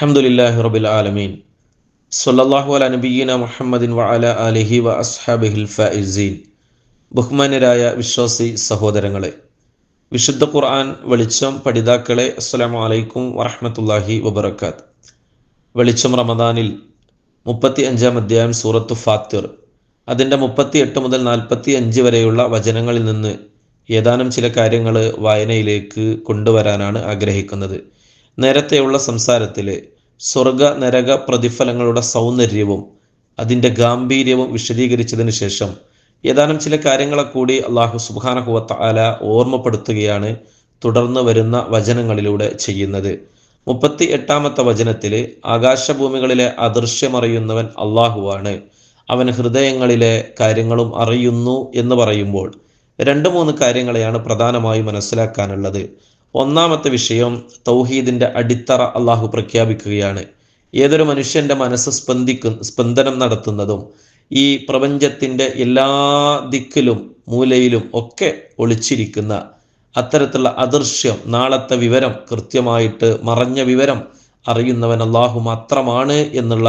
അൽഹംദുലില്ലാഹി റബ്ബിൽ ആലമീൻ സ്വല്ലല്ലാഹു അലാ നബിയ്യിന മുഹമ്മദിൻ വഅലാ ആലിഹി വ അസ്ഹാബിഹിൽ ഫായിസീൻ. ബഹുമാന്യരായ വിശ്വാസി സഹോദരങ്ങളെ, വിശുദ്ധ ഖുർആൻ വെളിച്ചം പഠിതാക്കളെ, അസ്സലാമു അലൈക്കും വറഹ്മത്തുള്ളാഹി വബറകാത്ത്. വെളിച്ചം റമദാനിൽ 35-ാം അധ്യായം സൂറത്തു ഫാത്തിർ, അതിൻ്റെ 38 മുതൽ 45 വരെയുള്ള വചനങ്ങളിൽ നിന്ന് ഏതാനും ചില കാര്യങ്ങൾ വായനയിലേക്ക് കൊണ്ടുവരാനാണ് ആഗ്രഹിക്കുന്നത്. നേരത്തെയുള്ള സംസാരത്തിൽ സ്വർഗ നരക പ്രതിഫലങ്ങളുടെ സൗന്ദര്യവും അതിൻ്റെ ഗാംഭീര്യവും വിശദീകരിച്ചതിന് ശേഷം ഏതാനും ചില കാര്യങ്ങളെ കൂടി അള്ളാഹു സുബ്ഹാനഹു വ തആല ഓർമ്മപ്പെടുത്തുകയാണ് തുടർന്ന് വരുന്ന വചനങ്ങളിലൂടെ ചെയ്യുന്നത്. 38-ാമത്തെ വചനത്തിൽ ആകാശഭൂമികളിലെ അദൃശ്യമറിയുന്നവൻ അള്ളാഹുവാണ്, അവൻ ഹൃദയങ്ങളിലെ കാര്യങ്ങളും അറിയുന്നു എന്ന് പറയുമ്പോൾ 2-3 കാര്യങ്ങളെയാണ് പ്രധാനമായും മനസ്സിലാക്കാനുള്ളത്. ഒന്നാമത്തെ വിഷയം, തൗഹീദിൻ്റെ അടിത്തറ അള്ളാഹു പ്രഖ്യാപിക്കുകയാണ്. ഏതൊരു മനുഷ്യൻ്റെ മനസ്സ് സ്പന്ദനം നടത്തുന്നതും ഈ പ്രപഞ്ചത്തിൻ്റെ എല്ലാ ദിക്കിലും മൂലയിലും ഒക്കെ ഒളിച്ചിരിക്കുന്ന അത്തരത്തിലുള്ള അദൃശ്യം, നാളത്തെ വിവരം കൃത്യമായിട്ട് മറഞ്ഞ വിവരം അറിയുന്നവൻ അള്ളാഹു മാത്രമാണ് എന്നുള്ള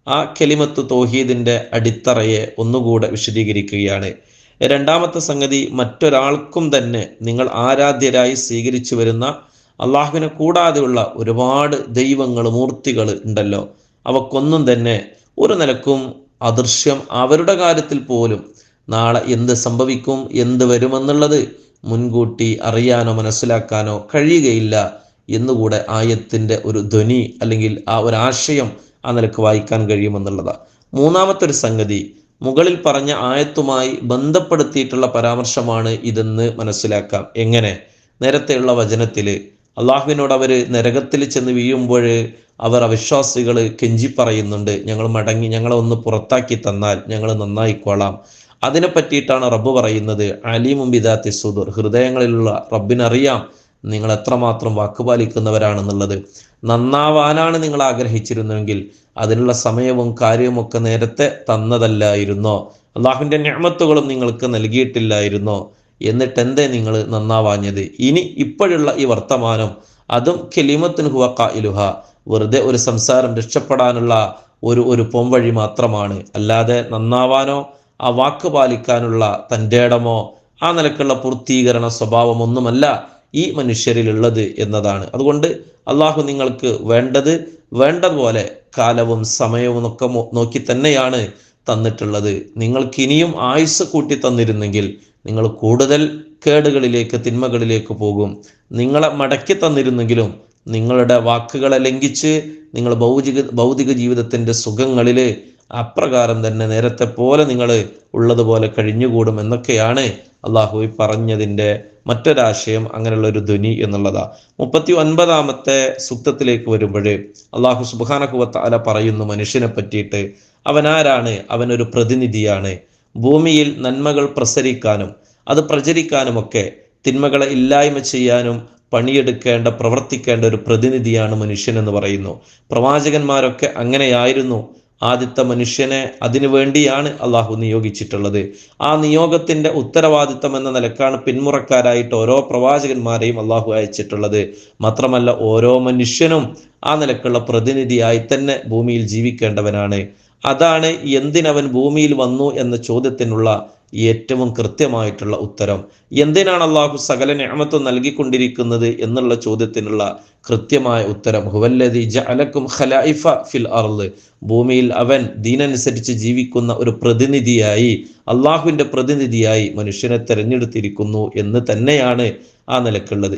ആ കലിമത്ത് തൗഹീദിൻ്റെ അടിത്തറയെ ഒന്നുകൂടെ വിശദീകരിക്കുകയാണ്. രണ്ടാമത്തെ സംഗതി, മറ്റൊരാൾക്കും തന്നെ നിങ്ങൾ ആരാധ്യരായി സ്വീകരിച്ചു വരുന്ന അള്ളാഹുവിനെ കൂടാതെയുള്ള ഒരുപാട് ദൈവങ്ങൾ, മൂർത്തികൾ ഉണ്ടല്ലോ, അവക്കൊന്നും തന്നെ ഒരു നിലക്കും അദൃശ്യം, അവരുടെ കാര്യത്തിൽ പോലും നാളെ എന്ത് സംഭവിക്കും, എന്ത് വരുമെന്നുള്ളത് മുൻകൂട്ടി അറിയാനോ മനസ്സിലാക്കാനോ കഴിയുകയില്ല എന്നുകൂടെ ആയത്തിൻ്റെ ഒരു ധ്വനി അല്ലെങ്കിൽ ആ ഒരു ആശയം ആ നിലക്ക് വായിക്കാൻ കഴിയുമെന്നുള്ളതാണ്. മൂന്നാമത്തെ ഒരു സംഗതി, മുകളിൽ പറഞ്ഞ ആയത്തുമായി ബന്ധപ്പെടുത്തിയിട്ടുള്ള പരാമർശമാണ് ഇതെന്ന് മനസ്സിലാക്കാം. എങ്ങനെ? നേരത്തെയുള്ള വചനത്തിൽ അള്ളാഹുവിനോട് അവർ നരകത്തിൽ ചെന്ന് വീഴുമ്പോൾ അവർ അവിശ്വാസികൾ കെഞ്ചി പറയുന്നുണ്ട്, ഞങ്ങൾ മടങ്ങി, ഞങ്ങളെ ഒന്ന് പുറത്താക്കി തന്നാൽ ഞങ്ങൾ നന്നായിക്കോളാം. അതിനെ പറ്റിയിട്ടാണ് റബ്ബ് പറയുന്നത്, അലീമും ബിദാത്തി സുദൂർ, ഹൃദയങ്ങളിലുള്ള റബ്ബിനറിയാം നിങ്ങൾ എത്രമാത്രം വാക്കുപാലിക്കുന്നവരാണെന്നുള്ളത്. നന്നാവാനാണ് നിങ്ങൾ ആഗ്രഹിച്ചിരുന്നെങ്കിൽ അതിനുള്ള സമയവും കാര്യവും ഒക്കെ നേരത്തെ തന്നതല്ലായിരുന്നോ? അള്ളാഹുവിൻ്റെ നിഅമത്തുകളും നിങ്ങൾക്ക് നൽകിയിട്ടില്ലായിരുന്നോ? എന്നിട്ട് എന്തേ നിങ്ങൾ നന്നാവാഞ്ഞത്? ഇനി ഇപ്പോഴുള്ള ഈ വർത്തമാനം, അതും കലിമത്തുൻ ഹുവ ഖായിലുഹ, വെറുതെ ഒരു സംസാരം, രക്ഷപ്പെടാനുള്ള ഒരു പോംവഴി മാത്രമാണ്. അല്ലാതെ നന്നാവാനോ ആ വാക്ക് പാലിക്കാനുള്ള തൻ്റെ ഇടമോ ആ നിലക്കുള്ള പൂർത്തീകരണ സ്വഭാവമൊന്നുമല്ല ഈ മനുഷ്യരിലുള്ളത് എന്നതാണ്. അതുകൊണ്ട് അള്ളാഹു നിങ്ങൾക്ക് വേണ്ടതുപോലെ കാലവും സമയവും ഒക്കെ നോക്കി തന്നെയാണ് തന്നിട്ടുള്ളത്. നിങ്ങൾക്ക് ഇനിയും ആയുസ് കൂട്ടി തന്നിരുന്നെങ്കിൽ നിങ്ങൾ കൂടുതൽ കേടുകളിലേക്ക്, തിന്മകളിലേക്ക് പോകും. നിങ്ങളെ മടക്കി തന്നിരുന്നെങ്കിലും നിങ്ങളുടെ വാക്കുകളെ ലംഘിച്ച് നിങ്ങൾ ഭൗതിക ജീവിതത്തിൻ്റെ സുഖങ്ങളിൽ അപ്രകാരം തന്നെ നേരത്തെ പോലെ നിങ്ങൾ ഉള്ളതുപോലെ കഴിഞ്ഞുകൂടും എന്നൊക്കെയാണ് അള്ളാഹു പറഞ്ഞതിൻ്റെ മറ്റൊരാശയം, അങ്ങനെയുള്ള ഒരു ധ്വനി എന്നുള്ളതാണ്. 39-ാമത്തെ സൂക്തത്തിലേക്ക് വരുമ്പോൾ അള്ളാഹു സുബ്ഹാനഹു വ തആല പറയുന്നു മനുഷ്യനെ പറ്റിയിട്ട്, അവനാരാണ്? അവനൊരു പ്രതിനിധിയാണ്. ഭൂമിയിൽ നന്മകൾ പ്രസരിക്കാനും അത് പ്രചരിക്കാനുമൊക്കെ തിന്മകളെ ഇല്ലായ്മ ചെയ്യാനും പ്രവർത്തിക്കേണ്ട ഒരു പ്രതിനിധിയാണ് മനുഷ്യൻ എന്ന് പറയുന്നു. പ്രവാചകന്മാരൊക്കെ അങ്ങനെയായിരുന്നു. ആദ്യത്തെ മനുഷ്യനെ അതിനു വേണ്ടിയാണ് അള്ളാഹു നിയോഗിച്ചിട്ടുള്ളത്. ആ നിയോഗത്തിൻ്റെ ഉത്തരവാദിത്തം എന്ന നിലക്കാണ് പിന്മുറക്കാരായിട്ട് ഓരോ പ്രവാചകന്മാരെയും അള്ളാഹു അയച്ചിട്ടുള്ളത്. മാത്രമല്ല ഓരോ മനുഷ്യനും ആ നിലക്കുള്ള പ്രതിനിധിയായി തന്നെ ഭൂമിയിൽ ജീവിക്കേണ്ടവനാണ്. അതാണ് എന്തിനവൻ ഭൂമിയിൽ വന്നു എന്ന ചോദ്യത്തിനുള്ള ഏറ്റവും കൃത്യമായിട്ടുള്ള ഉത്തരം. എന്തിനാണ് അള്ളാഹു സകല നിഅമത്തും നൽകിക്കൊണ്ടിരിക്കുന്നത് എന്നുള്ള ചോദ്യത്തിനുള്ള കൃത്യമായ ഉത്തരം, ഹുവല്ലദീ ജഅലക്കും ഖലായിഫ ഫിൽ അർള്, ഭൂമിയിൽ അവൻ ദീനനുസരിച്ച് ജീവിക്കുന്ന ഒരു പ്രതിനിധിയായി, അള്ളാഹുവിൻ്റെ പ്രതിനിധിയായി മനുഷ്യനെ തെരഞ്ഞെടുത്തിരിക്കുന്നു എന്ന് തന്നെയാണ് ആ നിലക്കുള്ളത്.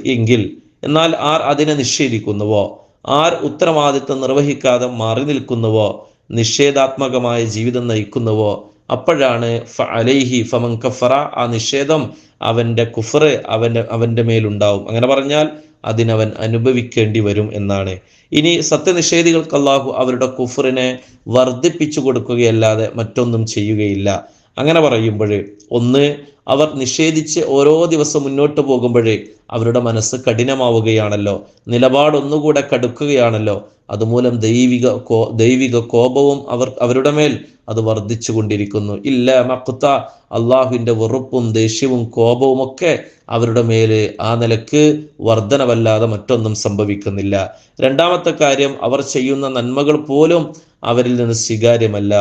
എന്നാൽ ആർ അതിനെ നിഷേധിക്കുന്നുവോ, ആർ ഉത്തരവാദിത്വം നിർവഹിക്കാതെ മാറി നിൽക്കുന്നുവോ, നിഷേധാത്മകമായ ജീവിതം നയിക്കുന്നുവോ, അപ്പോഴാണ് ഫഅലൈഹി ഫമൻ കഫറ, ആ നിഷേധം, അവൻ്റെ കുഫർ അവൻ്റെ മേലുണ്ടാവും. അങ്ങനെ പറഞ്ഞാൽ അതിനവൻ അനുഭവിക്കേണ്ടി വരും എന്നാണ്. ഇനി സത്യനിഷേധികൾക്ക് അല്ലാഹു അവരുടെ കുഫറിനെ വർദ്ധിപ്പിച്ചു കൊടുക്കുകയല്ലാതെ മറ്റൊന്നും ചെയ്യുകയില്ല. അങ്ങനെ പറയുമ്പോൾ, ഒന്ന്, അവർ നിഷേധിച്ച് ഓരോ ദിവസം മുന്നോട്ട് പോകുമ്പോൾ അവരുടെ മനസ്സ് കഠിനമാവുകയാണല്ലോ, നിലപാടൊന്നുകൂടെ കടുക്കുകയാണല്ലോ. അതുമൂലം ദൈവിക കോപവും അവരുടെ മേൽ അത് വർദ്ധിച്ചു കൊണ്ടിരിക്കുന്നു. ഇല്ല മഖ്ത, അള്ളാഹുവിൻ്റെ വെറുപ്പും ദേഷ്യവും കോപവും ഒക്കെ അവരുടെ മേല് ആ നിലക്ക് വർധനവല്ലാതെ മറ്റൊന്നും സംഭവിക്കുന്നില്ല. രണ്ടാമത്തെ കാര്യം, അവർ ചെയ്യുന്ന നന്മകൾ പോലും അവരിൽ നിന്ന് സ്വീകാര്യമല്ല.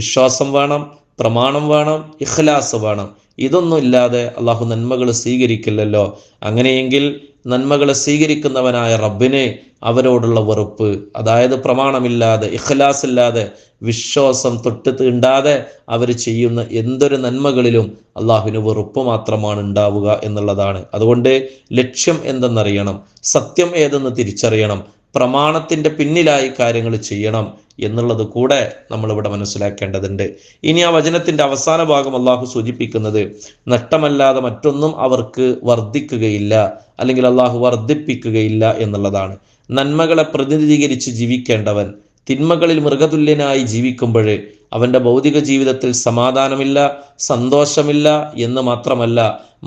വിശ്വാസം വേണം, പ്രമാണം വേണം, ഇഖ്ലാസ് വേണം. ഇതൊന്നും ഇല്ലാതെ അള്ളാഹു നന്മകൾ സ്വീകരിക്കില്ലല്ലോ. അങ്ങനെയെങ്കിൽ നന്മകളെ സ്വീകരിക്കുന്നവനായ റബ്ബിന് അവരോടുള്ള വെറുപ്പ്, അതായത് പ്രമാണമില്ലാതെ ഇഖ്ലാസ് ഇല്ലാതെ വിശ്വാസം തൊട്ട് തീണ്ടാതെ അവർ ചെയ്യുന്ന എന്തൊരു നന്മകളിലും അള്ളാഹുവിന് വെറുപ്പ് മാത്രമാണ് ഉണ്ടാവുക എന്നുള്ളതാണ്. അതുകൊണ്ട് ലക്ഷ്യം എന്തെന്നറിയണം, സത്യം ഏതെന്ന് തിരിച്ചറിയണം, പ്രമാണത്തിന്റെ പിന്നിലായി കാര്യങ്ങൾ ചെയ്യണം എന്നുള്ളത് കൂടെ നമ്മളിവിടെ മനസ്സിലാക്കേണ്ടതുണ്ട്. ഇനി ആ വചനത്തിന്റെ അവസാന ഭാഗം അള്ളാഹു സൂചിപ്പിക്കുന്നത് നഷ്ടമല്ലാതെ മറ്റൊന്നും അവർക്ക് വർദ്ധിക്കുകയില്ല, അല്ലെങ്കിൽ അള്ളാഹു വർദ്ധിപ്പിക്കുകയില്ല എന്നുള്ളതാണ്. നന്മകളെ പ്രതിനിധീകരിച്ച് ജീവിക്കേണ്ടവൻ തിന്മകളിൽ മൃഗതുല്യനായി ജീവിക്കുമ്പോൾ അവൻ്റെ ഭൗതിക ജീവിതത്തിൽ സമാധാനമില്ല, സന്തോഷമില്ല എന്ന് മാത്രമല്ല,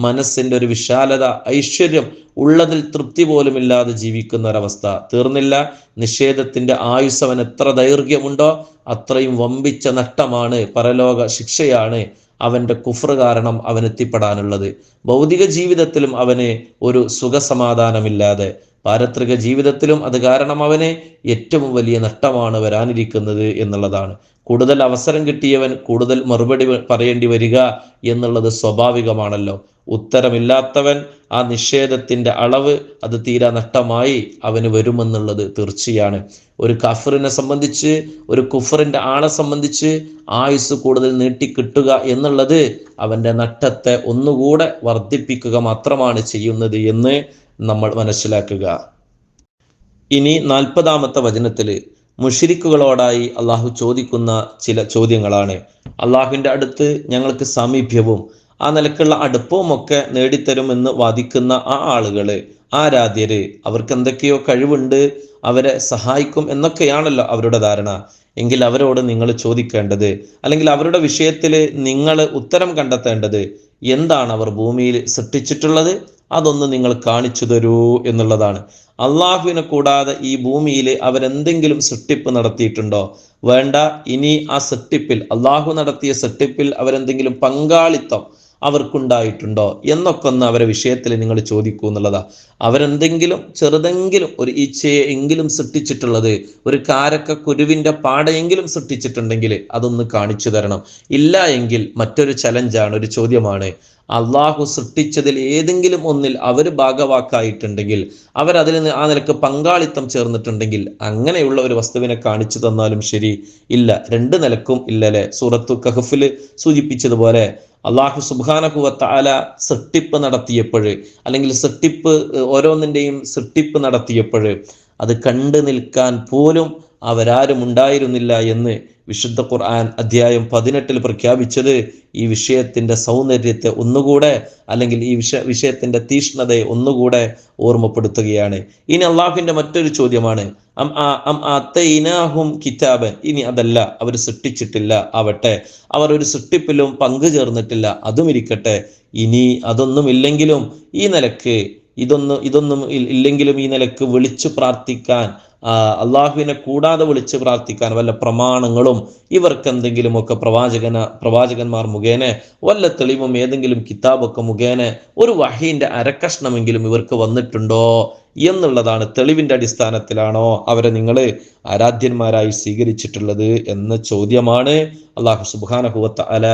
മനസ്സിൻ്റെ ഒരു വിശാലത, ഐശ്വര്യം, ഉള്ളതിൽ തൃപ്തി പോലുമില്ലാതെ ജീവിക്കുന്ന ഒരവസ്ഥ. തീർന്നില്ല, നിഷേധത്തിന്റെ ആയുസ് അവൻ എത്ര ദൈർഘ്യമുണ്ടോ അത്രയും വമ്പിച്ച നഷ്ടമാണ്, പരലോക ശിക്ഷയാണ് അവൻ്റെ കുഫ്ർ കാരണം അവനെത്തിപ്പെടാനുള്ളത്. ഭൗതിക ജീവിതത്തിലും അവന് ഒരു സുഖസമാധാനമില്ലാതെ, പാരത്രിക ജീവിതത്തിലും അത് കാരണം അവന് ഏറ്റവും വലിയ നഷ്ടമാണ് വരാനിരിക്കുന്നത് എന്നുള്ളതാണ്. കൂടുതൽ അവസരം കിട്ടിയവൻ കൂടുതൽ മറുപടി പറയേണ്ടി വരിക എന്നുള്ളത് സ്വാഭാവികമാണല്ലോ. ഉത്തരമില്ലാത്തവൻ ആ നിഷേധത്തിന്റെ അളവ് അത് തീരാ നഷ്ടമായി അവന് വരുമെന്നുള്ളത് തീർച്ചയാണ്. ഒരു കഫറിനെ സംബന്ധിച്ച്, ഒരു കുഫറിന്റെ ആളെ സംബന്ധിച്ച് ആയുസ് കൂടുതൽ നീട്ടിക്കിട്ടുക എന്നുള്ളത് അവന്റെ നഷ്ടത്തെ ഒന്നുകൂടെ വർദ്ധിപ്പിക്കുക മാത്രമാണ് ചെയ്യുന്നത് എന്ന് നമ്മൾ മനസ്സിലാക്കുക. ഇനി 40-ാമത്തെ വചനത്തിൽ മുശ്രിക്കുകളോടായി അള്ളാഹു ചോദിക്കുന്ന ചില ചോദ്യങ്ങളാണ്. അള്ളാഹുവിൻ്റെ അടുത്ത് ഞങ്ങൾക്ക് സാമീപ്യവും ആ നിലക്കുള്ള അടുപ്പവും ഒക്കെ നേടിത്തരുമെന്ന് വാദിക്കുന്ന ആ ആളുകള്, ആരാധ്യര്, അവർക്ക് എന്തൊക്കെയോ കഴിവുണ്ട്, അവരെ സഹായിക്കും എന്നൊക്കെയാണല്ലോ അവരുടെ ധാരണ. എങ്കിൽ അവരോട് നിങ്ങൾ ചോദിക്കേണ്ടത്, അല്ലെങ്കിൽ അവരുടെ വിഷയത്തിൽ നിങ്ങൾ ഉത്തരം കണ്ടെത്തേണ്ടത്, എന്താണ് അവർ ഭൂമിയിൽ സൃഷ്ടിച്ചിട്ടുള്ളത്, അതൊന്ന് നിങ്ങൾ കാണിച്ചു തരൂ എന്നുള്ളതാണ്. അള്ളാഹുവിനെ കൂടാതെ ഈ ഭൂമിയിൽ അവരെന്തെങ്കിലും സൃഷ്ടിപ്പ് നടത്തിയിട്ടുണ്ടോ? വേണ്ട. ഇനി ആ സൃഷ്ടിപ്പിൽ, അള്ളാഹു നടത്തിയ സൃഷ്ടിപ്പിൽ അവരെന്തെങ്കിലും പങ്കാളിത്തം അവർക്കുണ്ടായിട്ടുണ്ടോ എന്നൊക്കെ ഒന്ന് അവരെ വിഷയത്തിൽ നിങ്ങൾ ചോദിക്കൂ എന്നുള്ളതാ. അവരെന്തെങ്കിലും ചെറുതെങ്കിലും ഒരു ഈച്ചയെ എങ്കിലും സൃഷ്ടിച്ചിട്ടുള്ളത്, ഒരു കാരക്ക കുരുവിന്റെ പാടയെങ്കിലും സൃഷ്ടിച്ചിട്ടുണ്ടെങ്കിൽ അതൊന്ന് കാണിച്ചു തരണം. ഇല്ല എങ്കിൽ മറ്റൊരു ചലഞ്ചാണ്, ഒരു ചോദ്യമാണ്, അള്ളാഹു സൃഷ്ടിച്ചതിൽ ഏതെങ്കിലും ഒന്നിൽ അവർ ഭാഗവാക്കായിട്ടുണ്ടെങ്കിൽ, അവരതിൽ ആ നിലക്ക് പങ്കാളിത്തം ചേർന്നിട്ടുണ്ടെങ്കിൽ അങ്ങനെയുള്ള ഒരു വസ്തുവിനെ കാണിച്ചു തന്നാലും ശരി. ഇല്ല, രണ്ട് നിലക്കും ഇല്ലല്ലേ. സൂറത്തു കഹ്ഫിൽ സൂചിപ്പിച്ചതുപോലെ അള്ളാഹു സുബ്ഹാനഹു വ തആല സൃഷ്ടിപ്പ് നടത്തിയപ്പോൾ, അല്ലെങ്കിൽ ഓരോന്നിൻ്റെയും സൃഷ്ടിപ്പ് നടത്തിയപ്പോൾ അത് കണ്ടു നിൽക്കാൻ പോലും അവരാരും ഉണ്ടായിരുന്നില്ല എന്ന് വിശുദ്ധ ഖുർആൻ അധ്യായം 18 പ്രഖ്യാപിച്ചത് ഈ വിഷയത്തിന്റെ സൗന്ദര്യത്തെ ഒന്നുകൂടെ, അല്ലെങ്കിൽ ഈ വിഷയത്തിന്റെ തീഷ്ണതയെ ഒന്നുകൂടെ ഓർമ്മപ്പെടുത്തുകയാണ്. ഇനി അള്ളാഹുവിന്റെ മറ്റൊരു ചോദ്യമാണ്, കിതാബൻ. ഇനി അതല്ല, അവർ സൃഷ്ടിച്ചിട്ടില്ല ആവട്ടെ, അവർ ഒരു സൃഷ്ടിപ്പിലും പങ്കു ചേർന്നിട്ടില്ല, അതും ഇരിക്കട്ടെ. ഇനി അതൊന്നും ഇല്ലെങ്കിലും ഈ നിലക്ക് ഇതൊന്നും ഇല്ലെങ്കിലും ഈ നിലക്ക് വിളിച്ചു പ്രാർത്ഥിക്കാൻ, അള്ളാഹുവിനെ കൂടാതെ വിളിച്ച് പ്രാർത്ഥിക്കാൻ വല്ല പ്രമാണങ്ങളും ഇവർക്ക് എന്തെങ്കിലുമൊക്കെ പ്രവാചകന്മാർ മുഖേന വല്ല തെളിവും ഏതെങ്കിലും കിതാബൊക്കെ മുഖേന ഒരു വഹീന്റെ അരക്കഷ്ണമെങ്കിലും ഇവർക്ക് വന്നിട്ടുണ്ടോ എന്നുള്ളതാണ്. തെളിവിന്റെ അടിസ്ഥാനത്തിലാണോ അവരെ നിങ്ങൾ ആരാധ്യന്മാരായി സ്വീകരിച്ചിട്ടുള്ളത് എന്ന ചോദ്യമാണ് അള്ളാഹു സുബ്ഹാനഹു വ തആല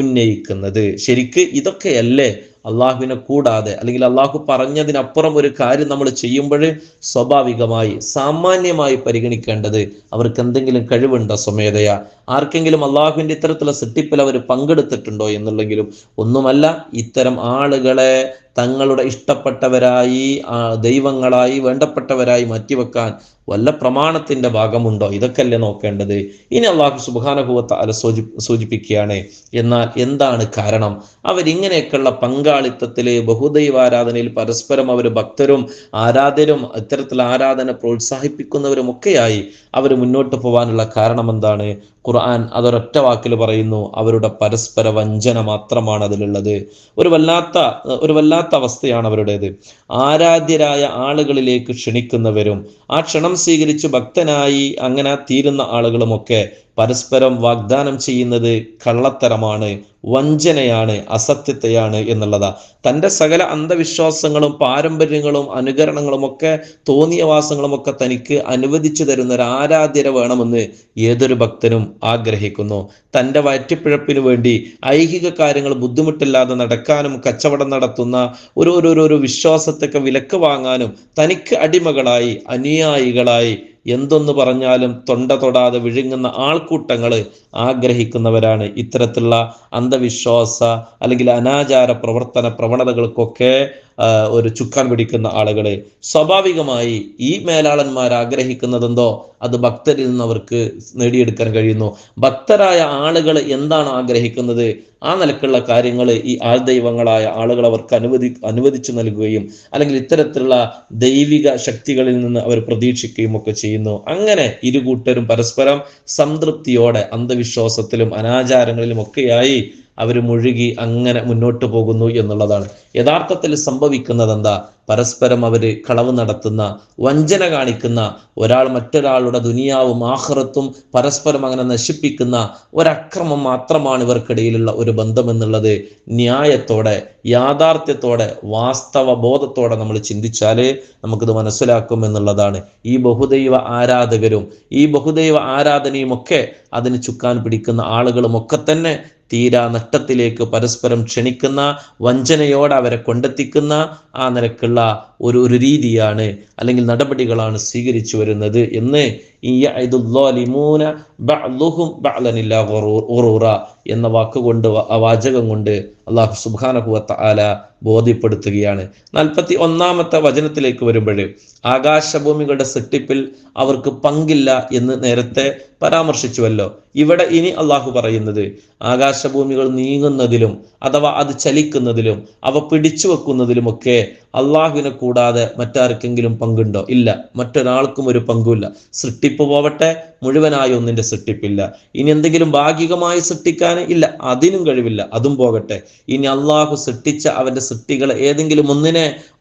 ഉന്നയിക്കുന്നത്. ശരിക്ക് ഇതൊക്കെയല്ലേ അള്ളാഹുവിനെ കൂടാതെ, അല്ലെങ്കിൽ അള്ളാഹു പറഞ്ഞതിനപ്പുറം ഒരു കാര്യം നമ്മൾ ചെയ്യുമ്പോൾ സ്വാഭാവികമായി സാമാന്യമായി പരിഗണിക്കേണ്ടത് അവർക്ക് എന്തെങ്കിലും കഴിവുണ്ടോ സ്വമേധയാ, ആർക്കെങ്കിലും അള്ളാഹുവിൻ്റെ ഇത്തരത്തിലുള്ള സൃഷ്ടിപ്പിൽ അവർ പങ്കെടുത്തിട്ടുണ്ടോ എന്നുള്ളെങ്കിലും ഒന്നുമല്ല. ഇത്തരം ആളുകളെ തങ്ങളുടെ ഇഷ്ടപ്പെട്ടവരായി, ദൈവങ്ങളായി, വേണ്ടപ്പെട്ടവരായി മാറ്റിവെക്കാൻ വല്ല പ്രമാണത്തിന്റെ ഭാഗമുണ്ടോ? ഇതൊക്കെയല്ലേ നോക്കേണ്ടത്. ഇനി അള്ളാഹു സുബ്ഹാനഹു വ തആല സൂചിപ്പിക്കുകയാണ്, എന്നാൽ എന്താണ് കാരണം? അവരിങ്ങനെയൊക്കെയുള്ള പങ്കാളിത്തത്തില്, ബഹുദൈവാരാധനയിൽ പരസ്പരം അവർ ഭക്തരും ആരാധരും ഇത്തരത്തിലുള്ള ആരാധന പ്രോത്സാഹിപ്പിക്കുന്നവരും ഒക്കെയായി അവർ മുന്നോട്ട് പോകാനുള്ള കാരണം എന്താണ്? ഖുർആൻ അതൊരൊറ്റ വാക്കിൽ പറയുന്നു, അവരുടെ പരസ്പര വഞ്ചന മാത്രമാണ് അതിലുള്ളത്. ഒരു വല്ലാത്ത അവസ്ഥയാണ് അവരുടേത്. ആരാധ്യരായ ആളുകളിലേക്ക് ക്ഷണിക്കുന്നവരും ആ ക്ഷണം സ്വീകരിച്ച് ഭക്തനായി അങ്ങനെ തീരുന്ന ആളുകളുമൊക്കെ പരസ്പരം വാഗ്ദാനം ചെയ്യുന്നത് കള്ളത്തരമാണ്, വഞ്ചനയാണ്, അസത്യത്തെയാണ് എന്നുള്ളതാ. തൻ്റെ സകല അന്ധവിശ്വാസങ്ങളും പാരമ്പര്യങ്ങളും അനുകരണങ്ങളും ഒക്കെ തോന്നിയവാസങ്ങളും ഒക്കെ തനിക്ക് അനുവദിച്ചു തരുന്ന ഒരു ആരാധ്യരെ വേണമെന്ന് ഏതൊരു ഭക്തനും ആഗ്രഹിക്കുന്നു. തൻ്റെ വയറ്റിപ്പിഴപ്പിന് വേണ്ടി ഐഹിക കാര്യങ്ങൾ ബുദ്ധിമുട്ടില്ലാതെ നടക്കാനും കച്ചവടം നടത്തുന്ന ഒരു വിശ്വാസത്തൊക്കെ വിലക്ക് വാങ്ങാനും തനിക്ക് അടിമകളായി അനുയായികളായി എന്തൊന്ന് പറഞ്ഞാലും തൊണ്ട തൊടാതെ വിഴുങ്ങുന്ന ആൾക്കൂട്ടങ്ങൾ ആഗ്രഹിക്കുന്നവരാണ് ഇത്തരത്തിലുള്ള അന്ധവിശ്വാസ അല്ലെങ്കിൽ അനാചാര പ്രവണതകൾക്കൊക്കെ ഒരു ചുക്കാൻ പിടിക്കുന്ന ആളുകളെ. സ്വാഭാവികമായി ഈ മേലാളന്മാർ ആഗ്രഹിക്കുന്നതെന്തോ അത് ഭക്തരിൽ നിന്ന് അവർക്ക് നേടിയെടുക്കാൻ കഴിയുന്നു. ഭക്തരായ ആളുകൾ എന്താണ് ആഗ്രഹിക്കുന്നത് ആ നിലക്കുള്ള കാര്യങ്ങൾ ഈ ആൾദൈവങ്ങളായ ആളുകൾ അവർക്ക് അനുവദിച്ചു നൽകുകയും അല്ലെങ്കിൽ ഇത്തരത്തിലുള്ള ദൈവിക ശക്തികളിൽ നിന്ന് അവർ പ്രതീക്ഷിക്കുകയും ഒക്കെ ചെയ്യുന്നു. അങ്ങനെ ഇരുകൂട്ടരും പരസ്പരം സംതൃപ്തിയോടെ അന്ധവിശ്വാസത്തിലും അനാചാരങ്ങളിലും ഒക്കെയായി അവർ മുഴുകി അങ്ങനെ മുന്നോട്ട് പോകുന്നു എന്നുള്ളതാണ്. യഥാർത്ഥത്തിൽ സംഭവിക്കുന്നത് എന്താ? പരസ്പരം അവർ കളവ് നടത്തുന്ന, വഞ്ചന കാണിക്കുന്ന, ഒരാൾ മറ്റൊരാളുടെ ദുനിയാവും ആഖിറത്തും പരസ്പരം അങ്ങനെ നശിപ്പിക്കുന്ന ഒരക്രമം മാത്രമാണ് ഇവർക്കിടയിലുള്ള ഒരു ബന്ധം എന്നുള്ളത് ന്യായത്തോടെ, യാഥാർത്ഥ്യത്തോടെ, വാസ്തവ ബോധത്തോടെ നമ്മൾ ചിന്തിച്ചാൽ നമുക്കിത് മനസ്സിലാക്കും എന്നുള്ളതാണ്. ഈ ബഹുദൈവ ആരാധകരും ഈ ബഹുദൈവ ആരാധനയും ഒക്കെ അതിന് ചുക്കാൻ പിടിക്കുന്ന ആളുകളും ഒക്കെ തന്നെ തീരാ നഷ്ടത്തിലേക്ക് പരസ്പരം ക്ഷണിക്കുന്ന, വഞ്ചനയോടെ അവരെ കൊണ്ടെത്തിക്കുന്ന ആ നിലക്കുള്ള ഒരു രീതിയാണ് അല്ലെങ്കിൽ നടപടികളാണ് സ്വീകരിച്ചു വരുന്നത് എന്ന് എന്ന വാക്കുകൊണ്ട്, ആ വാചകം കൊണ്ട് അള്ളാഹു സുബ്ഹാനഹു വ തആല ബോധ്യപ്പെടുത്തുകയാണ്. 41-ാമത്തെ വചനത്തിലേക്ക് വരുമ്പോൾ ആകാശഭൂമികളുടെ സൃഷ്ടിപ്പിൽ അവർക്ക് പങ്കില്ല എന്ന് നേരത്തെ പരാമർശിച്ചുവല്ലോ. ഇവിടെ ഇനി അള്ളാഹു പറയുന്നത് ആകാശഭൂമികൾ നീങ്ങുന്നതിലും അഥവാ അത് ചലിക്കുന്നതിലും അവ പിടിച്ചു വെക്കുന്നതിലുമൊക്കെ അള്ളാഹുവിനെ കൂടാതെ മറ്റാർക്കെങ്കിലും പങ്കുണ്ടോ? ഇല്ല, മറ്റൊരാൾക്കും ഒരു പങ്കുമില്ല. സൃഷ്ടിപ്പ് പോവട്ടെ, മുഴുവനായി ഒന്നിന്റെ സൃഷ്ടിപ്പില്ല. ഇനി എന്തെങ്കിലും ഭാഗികമായി സൃഷ്ടിക്കാൻ ഇല്ല, അതിനും കഴിവില്ല, അതും പോകട്ടെ. ഇനി അള്ളാഹു സൃഷ്ടിച്ച അവന്റെ സൃഷ്ടികളെ ഏതെങ്കിലും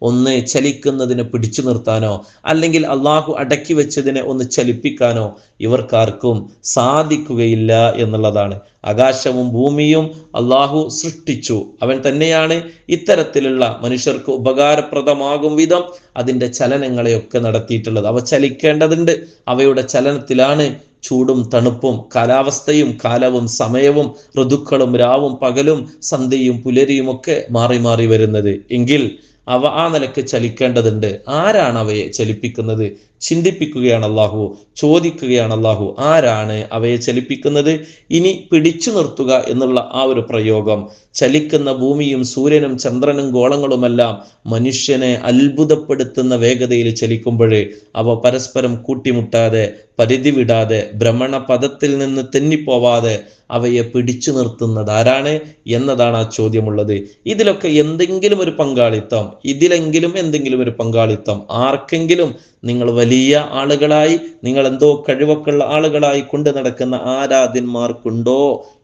ഒന്ന് ചലിക്കുന്നതിനെ പിടിച്ചു നിർത്താനോ അല്ലെങ്കിൽ അള്ളാഹു അടക്കി വെച്ചതിനെ ഒന്ന് ചലിപ്പിക്കാനോ ഇവർക്കാർക്കും സാധിക്കുകയില്ല എന്നുള്ളതാണ്. ആകാശവും ഭൂമിയും അള്ളാഹു സൃഷ്ടിച്ചു. അവൻ തന്നെയാണ് ഇത്തരത്തിലുള്ള മനുഷ്യർക്ക് ഉപകാരപ്രദമാകും വിധം അതിൻ്റെ ചലനങ്ങളെയൊക്കെ നടത്തിയിട്ടുള്ളത്. അവ ചലിക്കേണ്ടതുണ്ട്. അവയുടെ ചലനത്തിലാണ് ചൂടും തണുപ്പും കാലാവസ്ഥയും കാലവും സമയവും ഋതുക്കളും രാവും പകലും സന്ധ്യയും പുലരിയും ഒക്കെ മാറി മാറി വരുന്നത്. എങ്കിൽ അവ ആ നിലക്ക് ചലിക്കേണ്ടതുണ്ട്. ആരാണ് അവയെ ചലിപ്പിക്കുന്നത്? ചിന്തിപ്പിക്കുകയാണ് അള്ളാഹു, ചോദിക്കുകയാണ് അള്ളാഹു, ആരാണ് അവയെ ചലിപ്പിക്കുന്നത്? ഇനി പിടിച്ചു നിർത്തുക എന്നുള്ള ആ ഒരു പ്രയോഗം, ചലിക്കുന്ന ഭൂമിയും സൂര്യനും ചന്ദ്രനും ഗോളങ്ങളുമെല്ലാം മനുഷ്യനെ അത്ഭുതപ്പെടുത്തുന്ന വേഗതയിൽ ചലിക്കുമ്പോഴേ അവ പരസ്പരം കൂട്ടിമുട്ടാതെ, പരിധി വിടാതെ, ഭ്രമണപഥത്തിൽ നിന്ന് തെന്നിപ്പോവാതെ അവയെ പിടിച്ചു നിർത്തുന്നത് ആരാണ് എന്നതാണ് ആ ചോദ്യമുള്ളത്. ഇതിലൊക്കെ എന്തെങ്കിലും ഒരു പങ്കാളിത്തം, ഇതിലെങ്കിലും എന്തെങ്കിലും ഒരു പങ്കാളിത്തം ആർക്കെങ്കിലും നിങ്ങൾ വലിയ ആളുകളായി, നിങ്ങൾ എന്തോ കഴിവൊക്കെയുള്ള ആളുകളായി കൊണ്ട് നടക്കുന്ന ആരാധ്യന്മാർക്കുണ്ടോ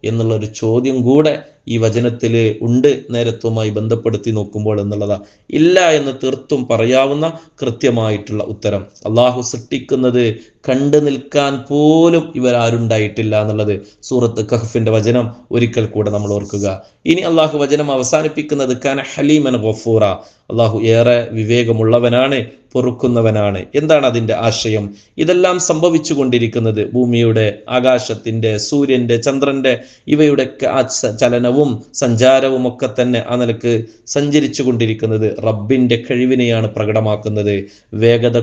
എന്നുള്ളൊരു ചോദ്യം കൂടെ ഈ വചനത്തിൽ ഉണ്ട്, നേരത്തുമായി ബന്ധപ്പെടുത്തി നോക്കുമ്പോൾ എന്നുള്ളതാ. ഇല്ല എന്ന് തീർത്തും പറയാവുന്ന കൃത്യമായിട്ടുള്ള ഉത്തരം. അള്ളാഹു സൃഷ്ടിക്കുന്നത് കണ്ടു നിൽക്കാൻ പോലും ഇവരാരുണ്ടായിട്ടില്ല എന്നുള്ളത് സൂറത്ത് കഹ്ഫിന്റെ വചനം ഒരിക്കൽ കൂടെ നമ്മൾ ഓർക്കുക. ഇനി അള്ളാഹു വചനം അവസാനിപ്പിക്കുന്നത് കാന ഹലീമൻ ഗഫൂറ, അള്ളാഹു ഏറെ വിവേകമുള്ളവനാണ്, പൊറുക്കുന്നവനാണ്. എന്താണ് അതിൻ്റെ ആശയം? ഇതെല്ലാം സംഭവിച്ചു കൊണ്ടിരിക്കുന്നത് ഭൂമിയുടെ, ആകാശത്തിന്റെ, സൂര്യന്റെ, ചന്ദ്രന്റെ ഇവയുടെ ചലനവും സഞ്ചാരവും ഒക്കെ തന്നെ ആ നിലക്ക് സഞ്ചരിച്ചു കൊണ്ടിരിക്കുന്നത് റബ്ബിന്റെ കഴിവിനെയാണ് പ്രകടമാക്കുന്നത്. വേഗത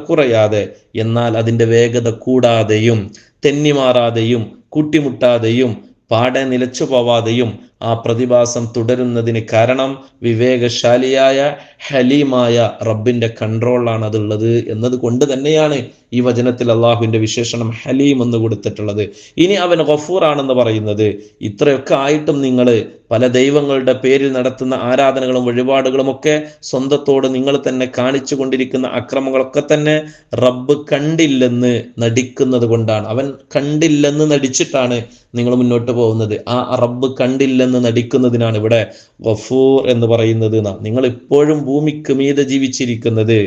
കുറയാതെ എന്നാൽ അതിൻ്റെ വേഗത കൂടാതെയും തെന്നിമാറാതെയും കൂട്ടിമുട്ടാതെയും പാടെ നിലച്ചു പോവാതെയും ആ പ്രതിഭാസം തുടരുന്നതിന് കാരണം വിവേകശാലിയായ ഹലീമായ റബ്ബിന്റെ കൺട്രോളാണ് അതുള്ളത് എന്നത് കൊണ്ട് തന്നെയാണ് ഈ വചനത്തിൽ അള്ളാഹുവിന്റെ വിശേഷണം ഹലീം എന്ന് കൊടുത്തിട്ടുള്ളത്. ഇനി അവൻ ഗഫൂർ ആണെന്ന് പറയുന്നത്, ഇത്രയൊക്കെ ആയിട്ടും നിങ്ങൾ പല ദൈവങ്ങളുടെ പേരിൽ നടത്തുന്ന ആരാധനകളും വഴിപാടുകളും ഒക്കെ സ്വന്തത്തോട് നിങ്ങൾ തന്നെ കാണിച്ചു കൊണ്ടിരിക്കുന്ന അക്രമങ്ങളൊക്കെ തന്നെ റബ്ബ് കണ്ടില്ലെന്ന് നടിക്കുന്നത് കൊണ്ടാണ്. അവൻ കണ്ടില്ലെന്ന് നടിച്ചിട്ടാണ് നിങ്ങൾ മുന്നോട്ട് പോകുന്നത്. ആ റബ്ബ് കണ്ടില്ലെന്ന് നടിക്കുന്നതിനാണ് ഇവിടെ ഗഫൂർ എന്ന് പറയുന്നത്. നിങ്ങൾ ഇപ്പോഴും ഭൂമിക്ക് മീതെ ജീവിച്ചിരിക്കുന്നത്